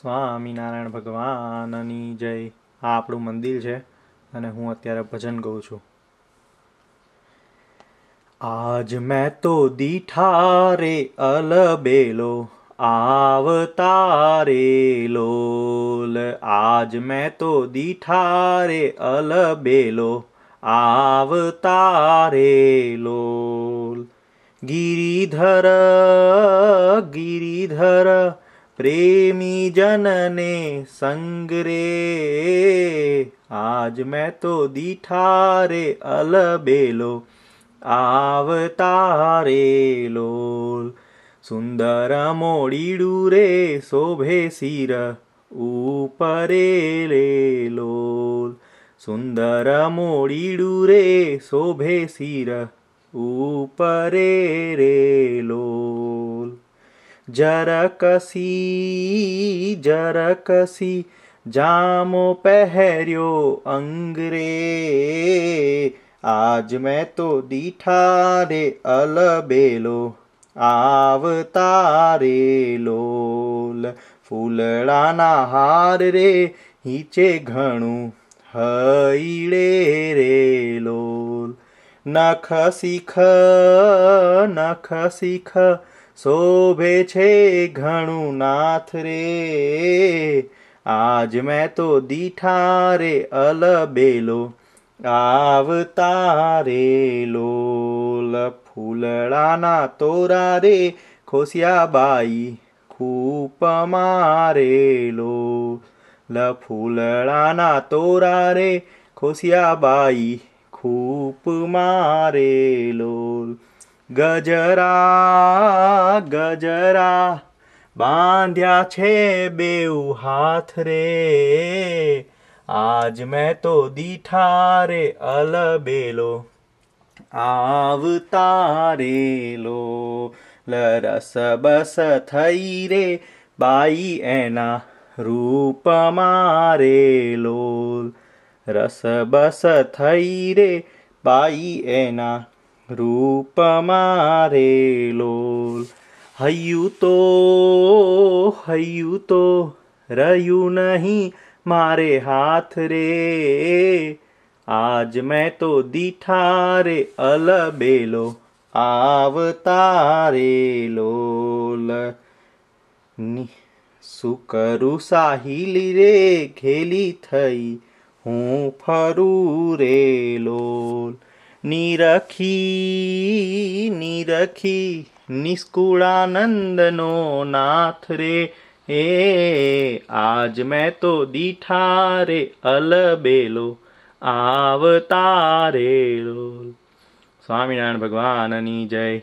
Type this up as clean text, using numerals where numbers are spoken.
સ્વામિનારાયણ ભગવાનની જય. આ આપણું મંદિર છે અને હું અત્યારે ભજન ગાઉં છું. આજ મેં તો દીઠા રે અલબેલો આવતારે લોલ. આજ મેં તો દીઠા રે અલબેલો આવતારે લોલ. ગિરિધર ગિરિધર પ્રેમી જનને સંગ રે. આજ મેં તો દીઠા રે અલબેલો આવતારે લોલ. સુંદર મોડીડું રે શોભે શિર ઉપરે રે લોલ. સુંદર મોડીડું રે શોભે શિર ઉપરે રે લોલ. જરકસી જરકસી જામો પહેર્યો અંગ રે. આજ મેં તો દીઠા રે અલબેલો આવતારે લોલ. ફૂલડાના હાર રે હિચે ઘણું હૈડે રે લોલ. નખ શીખ શોભે છે ઘણું નાથ રે. આજ મેં તો દીઠા રે અલબેલો આવતારે લોલ. ફૂલડાના તોરા રે ખોસિયા બાઈ ખૂપ મારે લોલ. ફૂલડાના તોરા રે ખોસિયા બાઈ ખૂપ મારે લોલ. ગજરા ગજરા બાંધ્યા છે બેઉ હાથ રે. આજ મેં તો દીઠા રે અલબેલો આવતારે લોલ. રસ બસ થઈ રે બાઈ એના રૂપ મારે લોલ. રસ બસ થઈ રે બાઈ એના રૂપ મારે લોલ. હૈયું તો રહ્યું નહીં મારે હાથ રે. આજ મેં તો દીઠા રે અલબેલો આવતારે લોલ. શું કરું સાહિલી રે ઘેલી થઈ હું ફરું રે લોલ. નિરખી નિષ્કુળાનંદનો નાથ રે. આજ મેં તો દીઠા રે અલબેલો આવતારે લોલ. સ્વામિનારાયણ ભગવાનની જય.